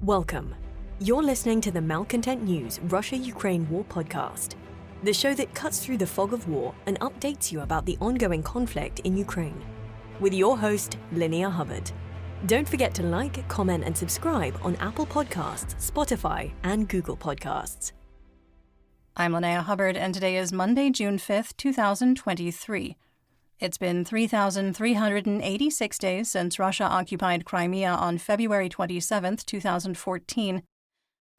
Welcome. You're listening to the Malcontent News Russia-Ukraine War podcast, the show that cuts through the fog of war and updates you about the ongoing conflict in Ukraine. With your host, Linnea Hubbard. Don't forget to like, comment, and subscribe on Apple Podcasts, Spotify, and Google Podcasts. I'm Linnea Hubbard, and today is Monday, June 5th, 2023. It's been 3,386 days since Russia occupied Crimea on February 27, 2014,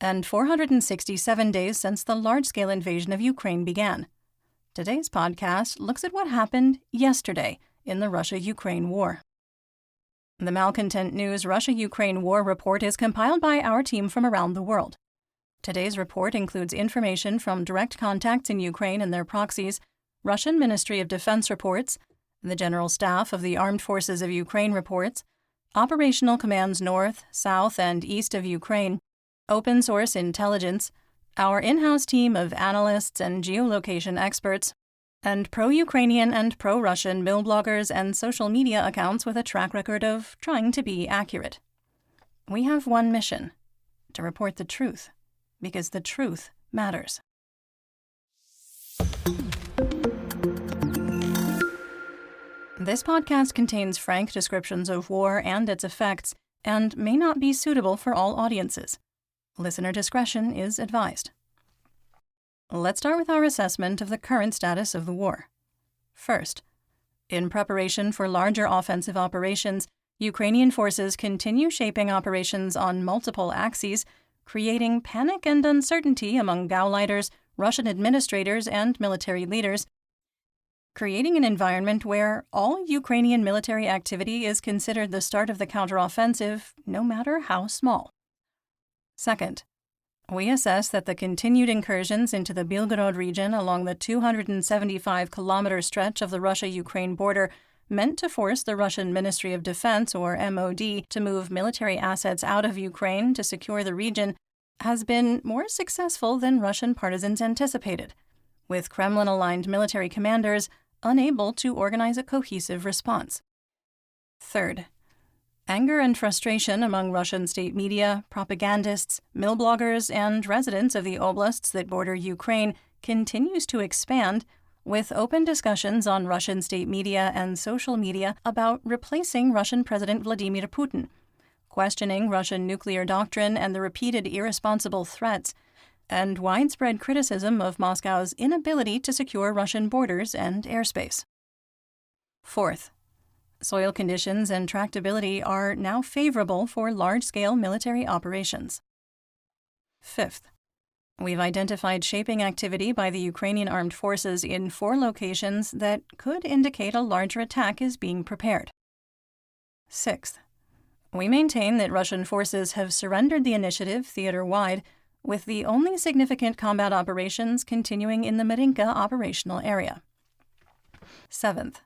and 467 days since the large-scale invasion of Ukraine began. Today's podcast looks at what happened yesterday in the Russia-Ukraine war. The Malcontent News Russia-Ukraine War Report is compiled by our team from around the world. Today's report includes information from direct contacts in Ukraine and their proxies, Russian Ministry of Defense reports, the General Staff of the Armed Forces of Ukraine reports, operational commands north, south, and east of Ukraine, open source intelligence, our in-house team of analysts and geolocation experts, and pro-Ukrainian and pro-Russian mill bloggers and social media accounts with a track record of trying to be accurate. We have one mission: to report the truth, because the truth matters. This podcast contains frank descriptions of war and its effects and may not be suitable for all audiences. Listener discretion is advised. Let's start with our assessment of the current status of the war. First, in preparation for larger offensive operations, Ukrainian forces continue shaping operations on multiple axes, creating panic and uncertainty among Gauleiters, Russian administrators, and military leaders, creating an environment where all Ukrainian military activity is considered the start of the counteroffensive, no matter how small. Second, we assess that the continued incursions into the Belgorod region along the 275-kilometer stretch of the Russia-Ukraine border meant to force the Russian Ministry of Defense, or MOD, to move military assets out of Ukraine to secure the region has been more successful than Russian partisans anticipated, with Kremlin-aligned military commanders unable to organize a cohesive response. Third, anger and frustration among Russian state media, propagandists, mill bloggers, and residents of the oblasts that border Ukraine continues to expand, with open discussions on Russian state media and social media about replacing Russian President Vladimir Putin, questioning Russian nuclear doctrine and the repeated irresponsible threats, and widespread criticism of Moscow's inability to secure Russian borders and airspace. Fourth, soil conditions and tractability are now favorable for large-scale military operations. Fifth, we've identified shaping activity by the Ukrainian armed forces in 4 locations that could indicate a larger attack is being prepared. Sixth, we maintain that Russian forces have surrendered the initiative theater-wide, with the only significant combat operations continuing in the Marinka operational area. Seventh,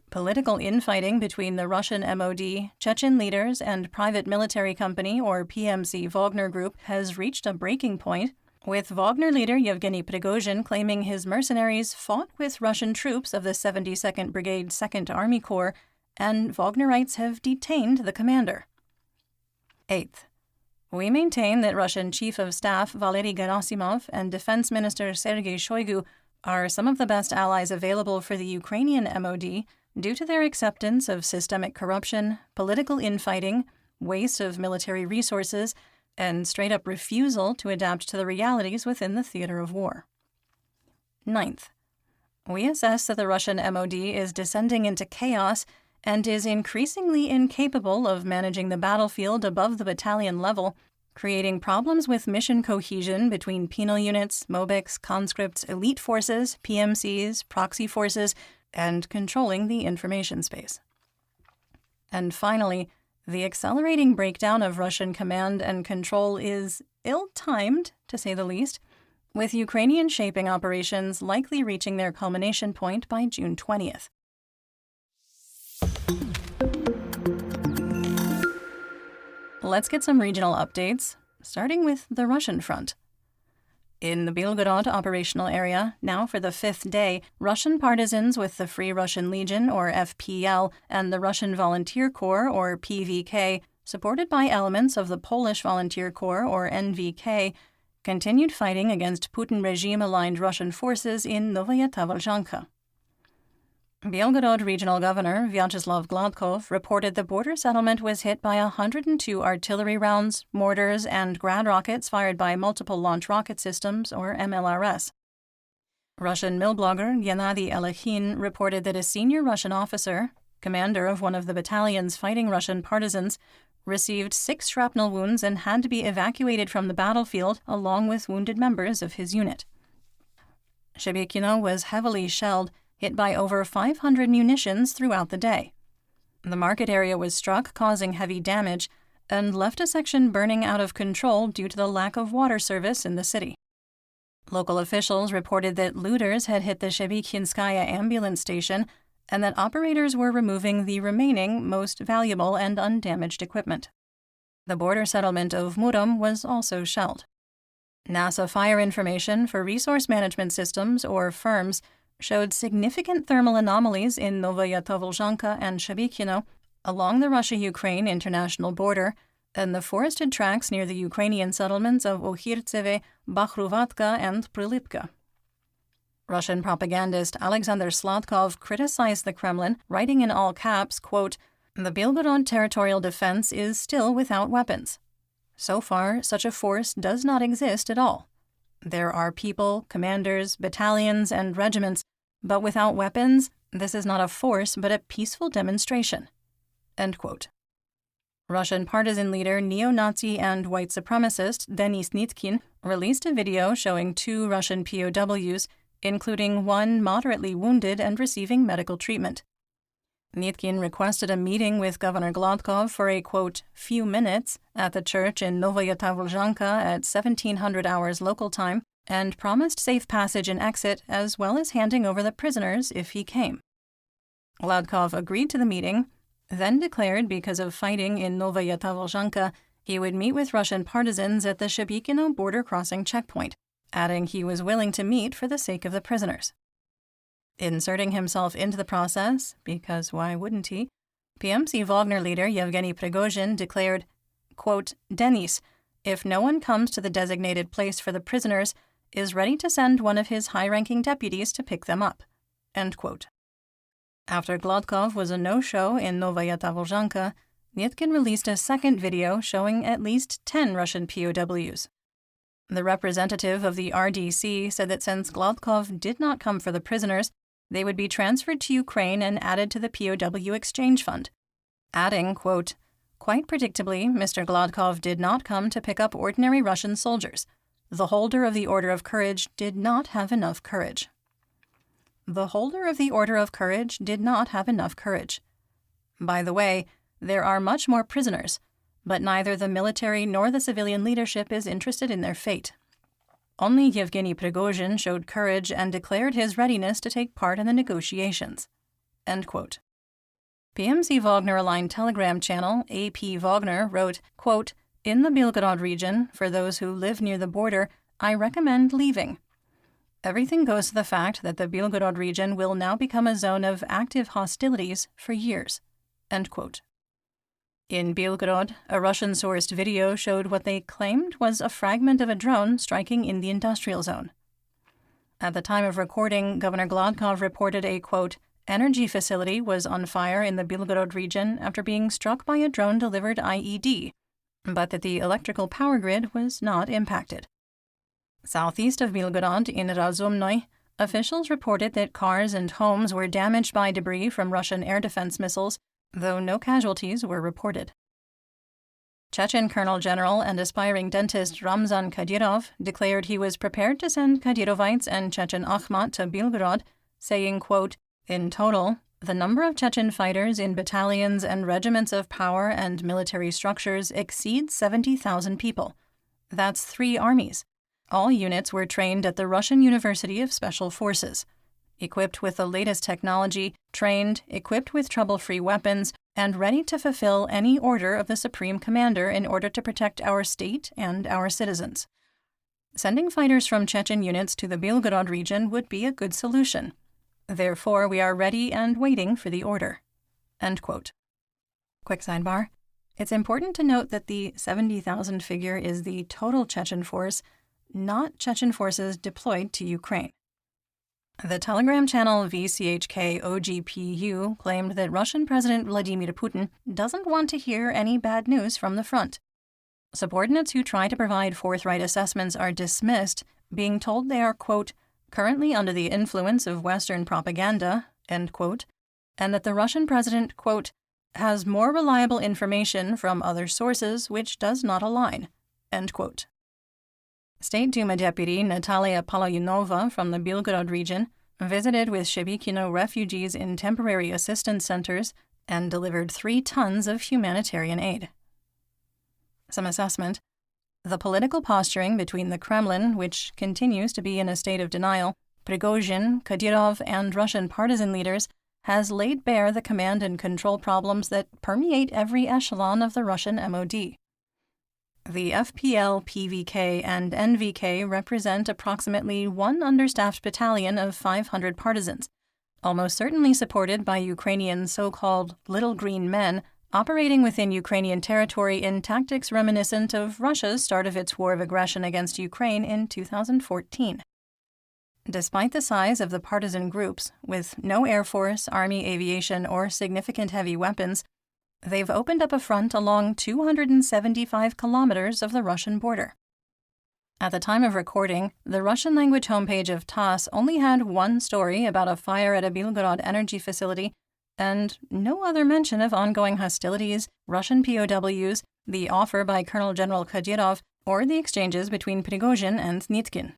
political infighting between the Russian MOD, Chechen leaders, and private military company, or PMC Wagner Group, has reached a breaking point, with Wagner leader Yevgeny Prigozhin claiming his mercenaries fought with Russian troops of the 72nd Brigade 2nd Army Corps, and Wagnerites have detained the commander. Eighth, we maintain that Russian Chief of Staff Valery Gerasimov and Defense Minister Sergei Shoigu are some of the best allies available for the Ukrainian MOD due to their acceptance of systemic corruption, political infighting, waste of military resources, and straight-up refusal to adapt to the realities within the theater of war. Ninth, we assess that the Russian MOD is descending into chaos and is increasingly incapable of managing the battlefield above the battalion level, creating problems with mission cohesion between penal units, MOBICs, conscripts, elite forces, PMCs, proxy forces, and controlling the information space. And finally, the accelerating breakdown of Russian command and control is ill-timed, to say the least, with Ukrainian shaping operations likely reaching their culmination point by June 20th. Let's get some regional updates, starting with the Russian front. In the Belgorod operational area, now for the 5th day, Russian partisans with the Free Russian Legion, or FPL, and the Russian Volunteer Corps, or PVK, supported by elements of the Polish Volunteer Corps, or NVK, continued fighting against Putin regime-aligned Russian forces in Novaya Tavolzhanka. Belgorod Regional Governor Vyacheslav Gladkov reported the border settlement was hit by 102 artillery rounds, mortars, and Grad rockets fired by Multiple Launch Rocket Systems, or MLRS. Russian mill blogger Gennady Alekhin reported that a senior Russian officer, commander of one of the battalions fighting Russian partisans, received 6 shrapnel wounds and had to be evacuated from the battlefield along with wounded members of his unit. Shebekino was heavily shelled, hit by over 500 munitions throughout the day. The market area was struck, causing heavy damage, and left a section burning out of control due to the lack of water service in the city. Local officials reported that looters had hit the Shebekinskaya ambulance station and that operators were removing the remaining most valuable and undamaged equipment. The border settlement of Murom was also shelled. NASA fire information for Resource Management Systems, or FIRMS, showed significant thermal anomalies in Novaya Tavolzhanka and Shebekino along the Russia-Ukraine international border and the forested tracts near the Ukrainian settlements of Ohirtseve, Bakhruvatka, and Prilipka. Russian propagandist Alexander Sladkov criticized the Kremlin, writing in all caps, quote, "The Belgorod territorial defense is still without weapons. So far, such a force does not exist at all. There are people, commanders, battalions, and regiments, but without weapons, this is not a force but a peaceful demonstration." End quote. Russian partisan leader, neo-Nazi and white supremacist Denis Nitkin released a video showing 2 Russian POWs, including one moderately wounded and receiving medical treatment. Nitkin requested a meeting with Governor Gladkov for a, quote, "few minutes" at the church in Novaya Tavolzhanka at 1700 hours local time, and promised safe passage and exit as well as handing over the prisoners if he came. Gladkov agreed to the meeting, then declared because of fighting in Novaya Tavolzhanka, he would meet with Russian partisans at the Shebekino border crossing checkpoint, adding he was willing to meet for the sake of the prisoners. Inserting himself into the process, because why wouldn't he, PMC Wagner leader Yevgeny Prigozhin declared, quote, "Denis, if no one comes to the designated place for the prisoners, is ready to send one of his high-ranking deputies to pick them up." End quote. After Gladkov was a no-show in Novaya Tavolzhanka, Nitkin released a second video showing at least 10 Russian POWs. The representative of the RDC said that since Gladkov did not come for the prisoners, they would be transferred to Ukraine and added to the POW exchange fund, adding, quote, "Quite predictably, Mr. Gladkov did not come to pick up ordinary Russian soldiers. The holder of the Order of Courage did not have enough courage." The holder of the Order of Courage did not have enough courage. By the way, there are much more prisoners, but neither the military nor the civilian leadership is interested in their fate. Only Yevgeny Prigozhin showed courage and declared his readiness to take part in the negotiations. End quote. PMC Wagner-aligned Telegram channel AP Wagner wrote, quote, "In the Belgorod region, for those who live near the border, I recommend leaving. Everything goes to the fact that the Belgorod region will now become a zone of active hostilities for years." End quote. In Belgorod, a Russian-sourced video showed what they claimed was a fragment of a drone striking in the industrial zone. At the time of recording, Governor Gladkov reported a, quote, "energy facility was on fire in the Belgorod region after being struck by a drone-delivered IED, but that the electrical power grid was not impacted." Southeast of Belgorod, in Razumnoy, officials reported that cars and homes were damaged by debris from Russian air defense missiles, though no casualties were reported. Chechen Colonel General and aspiring dentist Ramzan Kadyrov declared he was prepared to send Kadyrovites and Chechen Akhmat to Belgorod, saying, quote, "In total, the number of Chechen fighters in battalions and regiments of power and military structures exceeds 70,000 people. That's 3 armies. All units were trained at the Russian University of Special Forces. Equipped with the latest technology, trained, equipped with trouble-free weapons, and ready to fulfill any order of the Supreme Commander in order to protect our state and our citizens. Sending fighters from Chechen units to the Belgorod region would be a good solution. Therefore, we are ready and waiting for the order." End quote. Quick sidebar. It's important to note that the 70,000 figure is the total Chechen force, not Chechen forces deployed to Ukraine. The Telegram channel VCHK OGPU claimed that Russian President Vladimir Putin doesn't want to hear any bad news from the front. Subordinates who try to provide forthright assessments are dismissed, being told they are, quote, currently under the influence of Western propaganda, end quote, and that the Russian president, quote, has more reliable information from other sources which does not align, end quote. State Duma Deputy Natalia Paloyunova from the Belgorod region visited with Shebekino refugees in temporary assistance centers and delivered 3 tons of humanitarian aid. Some assessment. The political posturing between the Kremlin, which continues to be in a state of denial, Prigozhin, Kadyrov, and Russian partisan leaders, has laid bare the command and control problems that permeate every echelon of the Russian MOD. The FPL, PVK, and NVK represent approximately 1 understaffed battalion of 500 partisans, almost certainly supported by Ukrainian so-called Little Green Men operating within Ukrainian territory in tactics reminiscent of Russia's start of its war of aggression against Ukraine in 2014. Despite the size of the partisan groups, with no air force, army aviation, or significant heavy weapons, they've opened up a front along 275 kilometers of the Russian border. At the time of recording, the Russian-language homepage of TASS only had 1 story about a fire at a Belgorod energy facility, and no other mention of ongoing hostilities, Russian POWs, the offer by Colonel General Kadyrov, or the exchanges between Prigozhin and Nitkin.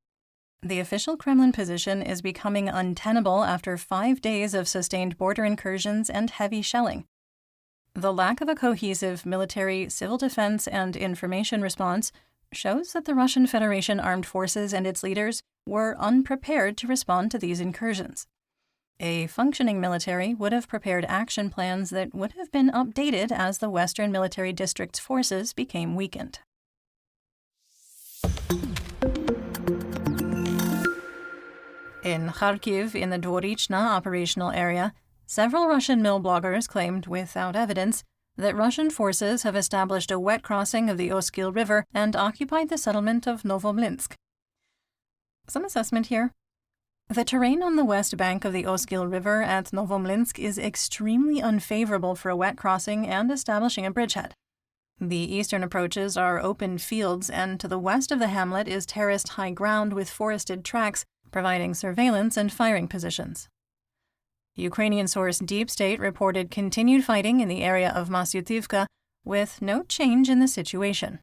The official Kremlin position is becoming untenable after 5 days of sustained border incursions and heavy shelling. The lack of a cohesive military, civil defense, and information response shows that the Russian Federation armed forces and its leaders were unprepared to respond to these incursions. A functioning military would have prepared action plans that would have been updated as the Western Military District's forces became weakened. In Kharkiv, in the Dvorichna operational area, several Russian mill bloggers claimed, without evidence, that Russian forces have established a wet crossing of the Oskil River and occupied the settlement of Novomlinsk. Some assessment here. The terrain on the west bank of the Oskil River at Novomlinsk is extremely unfavorable for a wet crossing and establishing a bridgehead. The eastern approaches are open fields, and to the west of the hamlet is terraced high ground with forested tracks, providing surveillance and firing positions. Ukrainian source Deep State reported continued fighting in the area of Masyutivka, with no change in the situation.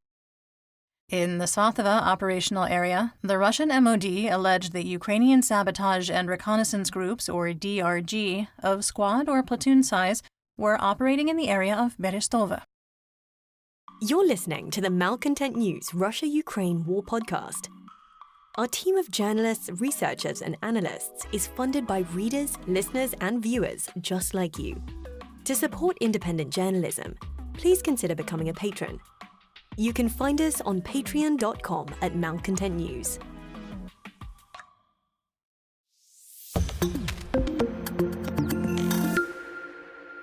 In the Svatova operational area, the Russian MOD alleged that Ukrainian sabotage and reconnaissance groups, or DRG, of squad or platoon size were operating in the area of Berestova. You're listening to the Malcontent News Russia-Ukraine War Podcast. Our team of journalists, researchers, and analysts is funded by readers, listeners, and viewers just like you. To support independent journalism, please consider becoming a patron. You can find us on patreon.com/Malcontent News.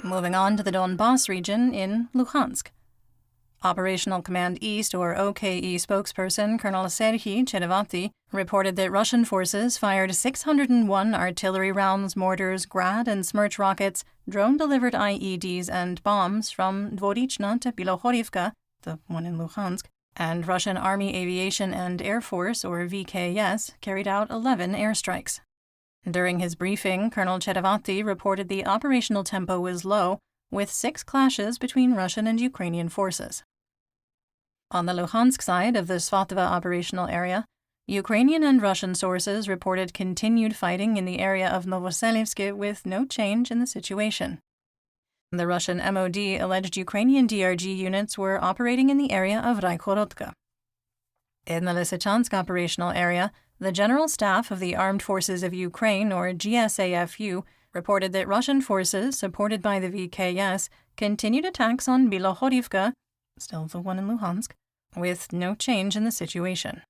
Moving on to the Donbass region in Luhansk. Operational Command East, or OKE spokesperson Colonel Serhiy Cherevati, reported that Russian forces fired 601 artillery rounds, mortars, Grad and Smerch rockets, drone-delivered IEDs and bombs from Dvorichna to Bilohorivka, the one in Luhansk, and Russian Army Aviation and Air Force, or VKS, carried out 11 airstrikes. During his briefing, Colonel Cherevati reported the operational tempo was low, with 6 clashes between Russian and Ukrainian forces. On the Luhansk side of the Svatova operational area, Ukrainian and Russian sources reported continued fighting in the area of Novoselivsk with no change in the situation. The Russian MOD alleged Ukrainian DRG units were operating in the area of Raihorodka. In the Lysychansk operational area, the General Staff of the Armed Forces of Ukraine, or GSAFU, reported that Russian forces, supported by the VKS, continued attacks on Bilohorivka, still the one in Luhansk, with no change in the situation.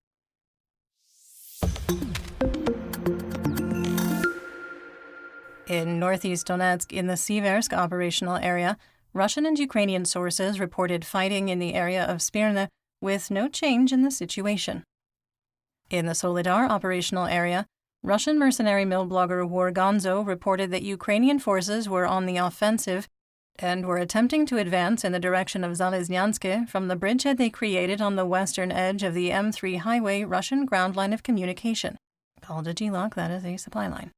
In northeast Donetsk, in the Siversk operational area, Russian and Ukrainian sources reported fighting in the area of Smyrna with no change in the situation. In the Solidar operational area, Russian mercenary mill blogger Wargonzo reported that Ukrainian forces were on the offensive and were attempting to advance in the direction of Zalesnyansk from the bridgehead they created on the western edge of the M3 highway Russian ground line of communication. Called a GLOC, that is a supply line.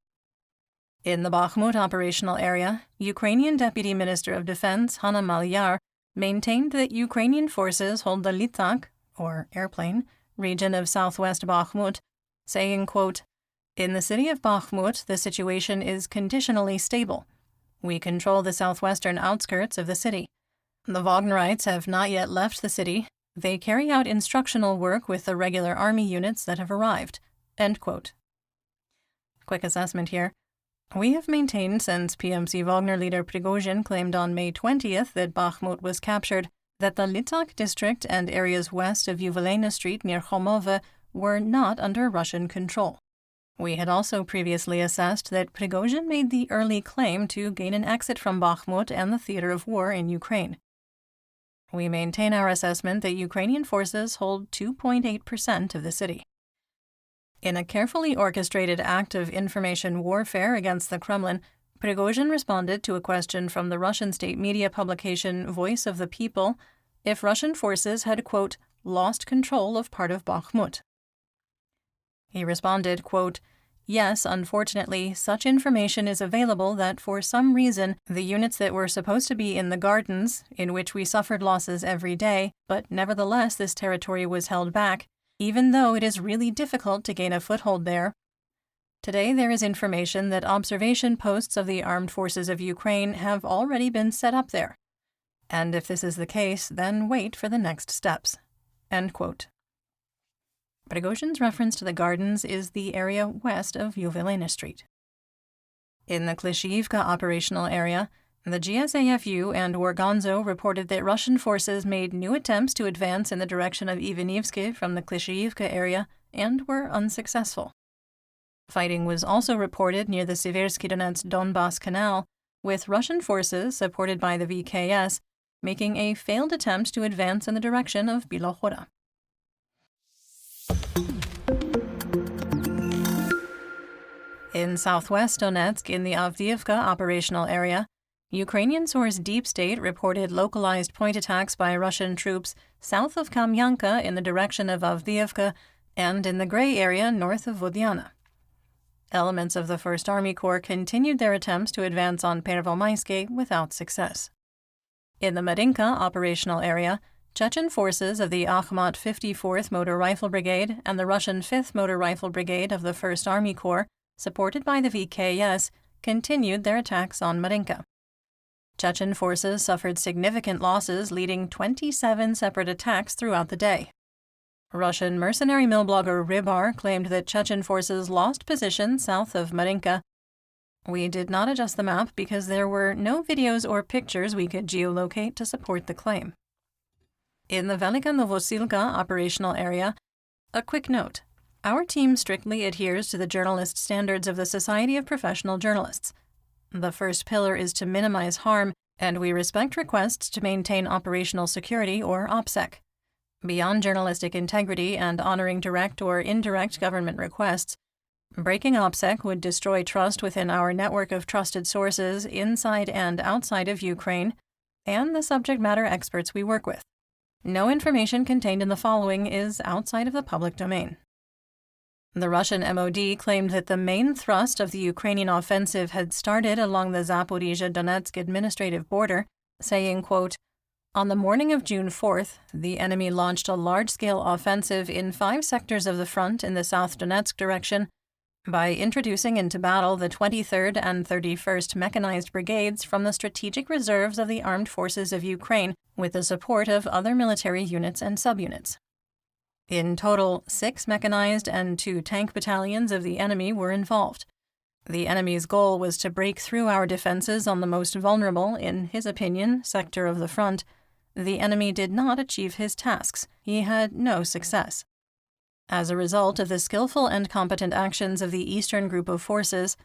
In the Bakhmut operational area, Ukrainian Deputy Minister of Defense Hanna Maliar maintained that Ukrainian forces hold the Litak, or airplane, region of southwest Bakhmut, saying, quote, "In the city of Bakhmut, the situation is conditionally stable. We control the southwestern outskirts of the city. The Wagnerites have not yet left the city. They carry out instructional work with the regular army units that have arrived." End quote. Quick assessment here. We have maintained since PMC Wagner leader Prigozhin claimed on May 20th that Bakhmut was captured, that the Litak district and areas west of Yuvelena Street near Khomova were not under Russian control. We had also previously assessed that Prigozhin made the early claim to gain an exit from Bakhmut and the theater of war in Ukraine. We maintain our assessment that Ukrainian forces hold 2.8% of the city. In a carefully orchestrated act of information warfare against the Kremlin, Prigozhin responded to a question from the Russian state media publication Voice of the People if Russian forces had, quote, lost control of part of Bakhmut. He responded, quote, "Yes, unfortunately, such information is available that for some reason the units that were supposed to be in the gardens, in which we suffered losses every day, but nevertheless this territory was held back, even though it is really difficult to gain a foothold there. Today there is information that observation posts of the armed forces of Ukraine have already been set up there. And if this is the case, then wait for the next steps." End quote. Prigozhin's reference to the gardens is the area west of Yuvelena Street. In the Klishchiivka operational area, the GSAFU and Wargonzo reported that Russian forces made new attempts to advance in the direction of Ivanivsky from the Klishchiivka area and were unsuccessful. Fighting was also reported near the Siversky Donets-Donbass Canal, with Russian forces, supported by the VKS, making a failed attempt to advance in the direction of Bilohora. In southwest Donetsk, in the Avdiivka operational area, Ukrainian source Deep State reported localized point attacks by Russian troops south of Kamyanka in the direction of Avdiivka and in the gray area north of Vodyana. Elements of the 1st Army Corps continued their attempts to advance on Pervomayske without success. In the Marinka operational area, Chechen forces of the Akhmat 54th Motor Rifle Brigade and the Russian 5th Motor Rifle Brigade of the 1st Army Corps, supported by the VKS, continued their attacks on Marinka. Chechen forces suffered significant losses, leading 27 separate attacks throughout the day. Russian mercenary mill blogger Rybar claimed that Chechen forces lost position south of Marinka. We did not adjust the map because there were no videos or pictures we could geolocate to support the claim. In the Velika Novosilka operational area, a quick note. Our team strictly adheres to the journalist standards of the Society of Professional Journalists. The first pillar is to minimize harm, and we respect requests to maintain operational security or OPSEC. Beyond journalistic integrity and honoring direct or indirect government requests, breaking OPSEC would destroy trust within our network of trusted sources inside and outside of Ukraine and the subject matter experts we work with. No information contained in the following is outside of the public domain. The Russian MOD claimed that the main thrust of the Ukrainian offensive had started along the Zaporizhzhia-Donetsk administrative border, saying, quote, "On the morning of June 4th, the enemy launched a large-scale offensive in 5 sectors of the front in the South Donetsk direction by introducing into battle the 23rd and 31st Mechanized Brigades from the strategic reserves of the Armed Forces of Ukraine with the support of other military units and subunits. In total, 6 mechanized and 2 tank battalions of the enemy were involved. The enemy's goal was to break through our defenses on the most vulnerable, in his opinion, sector of the front. The enemy did not achieve his tasks. He had no success. As a result of the skillful and competent actions of the Eastern Group of Forces,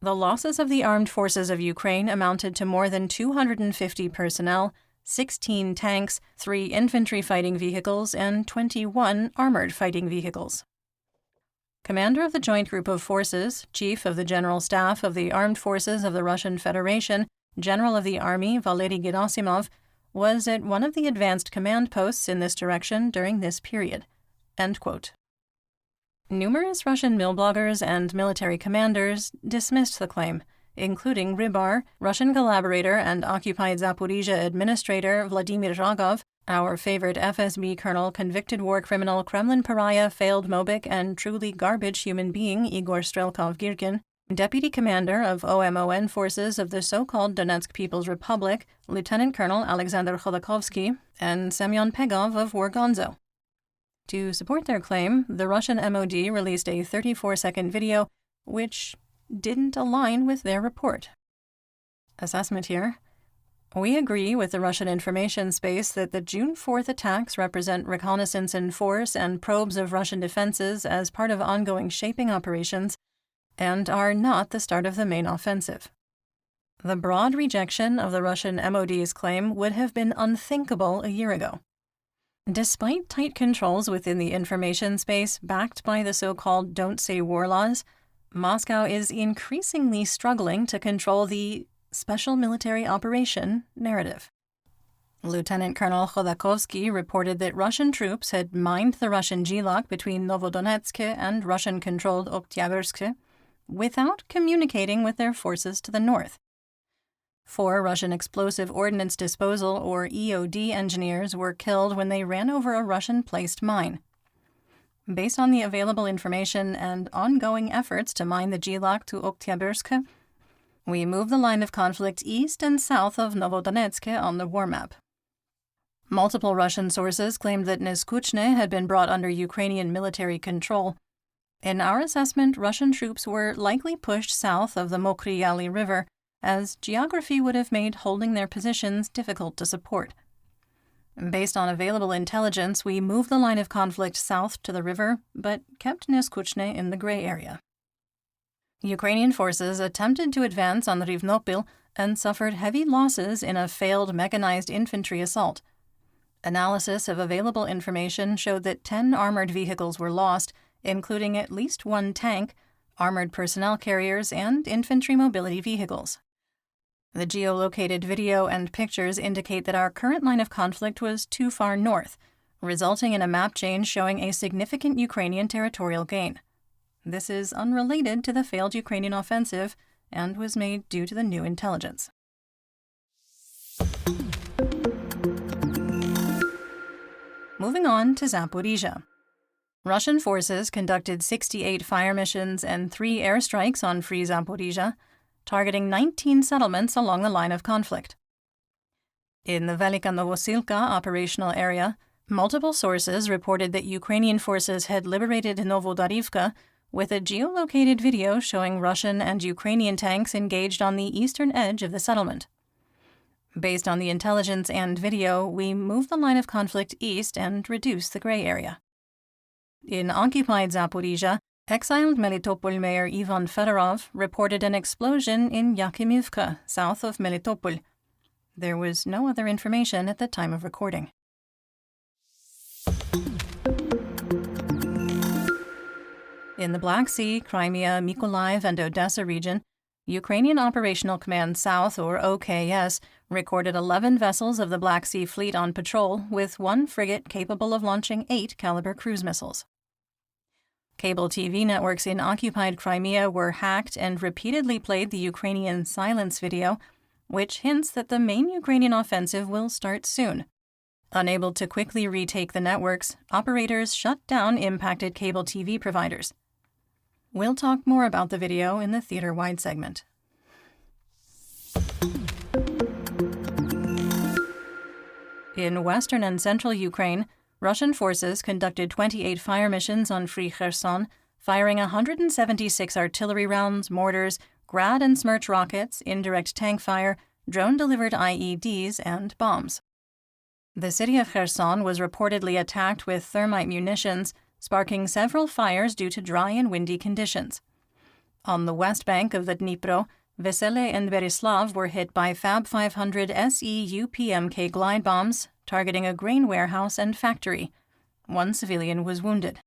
The losses of the armed forces of Ukraine amounted to more than 250 personnel, 16 tanks, 3 infantry fighting vehicles, and 21 armored fighting vehicles. Commander of the Joint Group of Forces, Chief of the General Staff of the Armed Forces of the Russian Federation, General of the Army Valery Gerasimov, was at one of the advanced command posts in this direction during this period. End quote. Numerous Russian milbloggers and military commanders dismissed the claim, including Rybar, Russian collaborator and occupied Zaporizhia administrator Vladimir Rogov, our favorite FSB colonel, convicted war criminal, Kremlin pariah, failed Mobik, and truly garbage human being Igor Strelkov-Girkin, deputy commander of OMON forces of the so-called Donetsk People's Republic, Lieutenant Colonel Alexander Khodorkovsky, and Semyon Pegov of Worgonzo. To support their claim, the Russian MOD released a 34-second video which didn't align with their report. Assessment here. We agree with the Russian information space that the June 4th attacks represent reconnaissance in force and probes of Russian defenses as part of ongoing shaping operations and are not the start of the main offensive. The broad rejection of the Russian MOD's claim would have been unthinkable a year ago. Despite tight controls within the information space backed by the so-called Don't Say War laws, Moscow is increasingly struggling to control the special military operation narrative. Lieutenant Colonel Khodorkovsky reported that Russian troops had mined the Russian Gilak between Novodonetsk and Russian-controlled Oktyabrsk without communicating with their forces to the north. 4 Russian explosive ordnance disposal, or EOD, engineers were killed when they ran over a Russian-placed mine. Based on the available information and ongoing efforts to mine the Gilak to Oktyabrsk, we moved the line of conflict east and south of Novodonetsk on the war map. Multiple Russian sources claimed that Neskuchne had been brought under Ukrainian military control. In our assessment, Russian troops were likely pushed south of the Mokry Yali River, as geography would have made holding their positions difficult to support. Based on available intelligence, we moved the line of conflict south to the river, but kept Neskuchne in the gray area. Ukrainian forces attempted to advance on Rivnopil and suffered heavy losses in a failed mechanized infantry assault. Analysis of available information showed that 10 armored vehicles were lost, including at least 1 tank, armored personnel carriers, and infantry mobility vehicles. The geolocated video and pictures indicate that our current line of conflict was too far north, resulting in a map change showing a significant Ukrainian territorial gain. This is unrelated to the failed Ukrainian offensive and was made due to the new intelligence. Moving on to Zaporizhia. Russian forces conducted 68 fire missions and 3 airstrikes on Free Zaporizhia, targeting 19 settlements along the line of conflict. In the Velika Novosilka operational area, multiple sources reported that Ukrainian forces had liberated Novodarivka, with a geolocated video showing Russian and Ukrainian tanks engaged on the eastern edge of the settlement. Based on the intelligence and video, we moved the line of conflict east and reduced the gray area. In occupied Zaporizhia, exiled Melitopol Mayor Ivan Fedorov reported an explosion in Yakimivka, south of Melitopol. There was no other information at the time of recording. In the Black Sea, Crimea, Mykolaiv, and Odessa region, Ukrainian Operational Command South, or OKS, recorded 11 vessels of the Black Sea Fleet on patrol, with 1 frigate capable of launching 8-caliber cruise missiles. Cable TV networks in occupied Crimea were hacked and repeatedly played the Ukrainian silence video, which hints that the main Ukrainian offensive will start soon. Unable to quickly retake the networks, operators shut down impacted cable TV providers. We'll talk more about the video in the theater-wide segment. In western and central Ukraine, Russian forces conducted 28 fire missions on Free Kherson, firing 176 artillery rounds, mortars, Grad and Smerch rockets, indirect tank fire, drone-delivered IEDs, and bombs. The city of Kherson was reportedly attacked with thermite munitions, sparking several fires due to dry and windy conditions. On the west bank of the Dnipro, Vesele and Berislav were hit by Fab 500 SE UPMK glide bombs targeting a grain warehouse and factory. One civilian was wounded.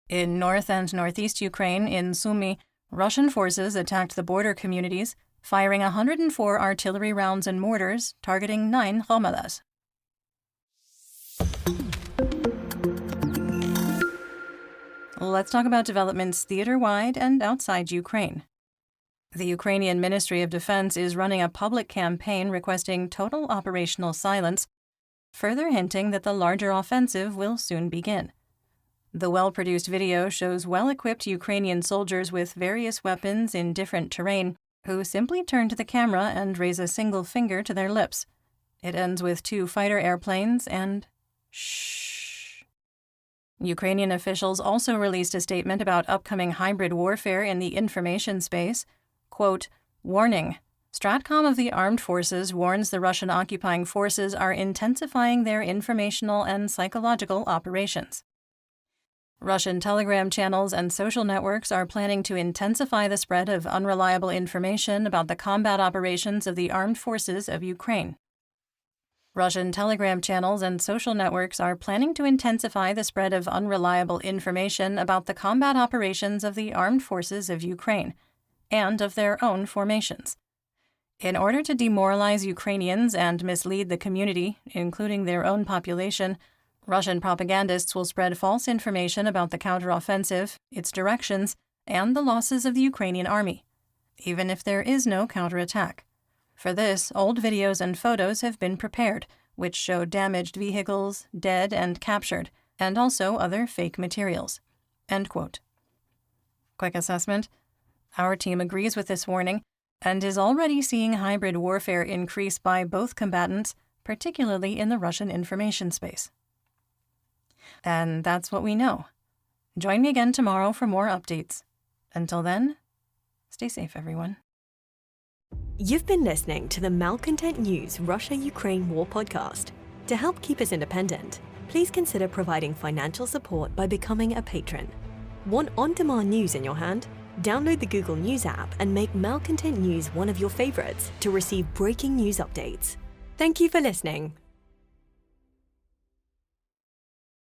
In north and northeast Ukraine, in Sumy, Russian forces attacked the border communities, firing 104 artillery rounds and mortars, targeting 9 Romadas. Let's talk about developments theater-wide and outside Ukraine. The Ukrainian Ministry of Defense is running a public campaign requesting total operational silence, further hinting that the larger offensive will soon begin. The well-produced video shows well-equipped Ukrainian soldiers with various weapons in different terrain who simply turn to the camera and raise a single finger to their lips. It ends with 2 fighter airplanes and shh. Ukrainian officials also released a statement about upcoming hybrid warfare in the information space. Quote, "Warning. Stratcom of the Armed Forces warns the Russian occupying forces are intensifying their informational and psychological operations. Russian telegram channels and social networks are planning to intensify the spread of unreliable information about the combat operations of the armed forces of Ukraine. Russian telegram channels and social networks are planning to intensify the spread of unreliable information about the combat operations of the armed forces of Ukraine and of their own formations. In order to demoralize Ukrainians and mislead the community, including their own population, Russian propagandists will spread false information about the counteroffensive, its directions, and the losses of the Ukrainian army, even if there is no counterattack. For this, old videos and photos have been prepared, which show damaged vehicles, dead and captured, and also other fake materials." End quote. Quick assessment. Our team agrees with this warning and is already seeing hybrid warfare increase by both combatants, particularly in the Russian information space. And that's what we know. Join me again tomorrow for more updates. Until then, stay safe, everyone. You've been listening to the Malcontent News Russia-Ukraine War podcast. To help keep us independent, please consider providing financial support by becoming a patron. Want on-demand news in your hand? Download the Google News app and make Malcontent News one of your favorites to receive breaking news updates. Thank you for listening.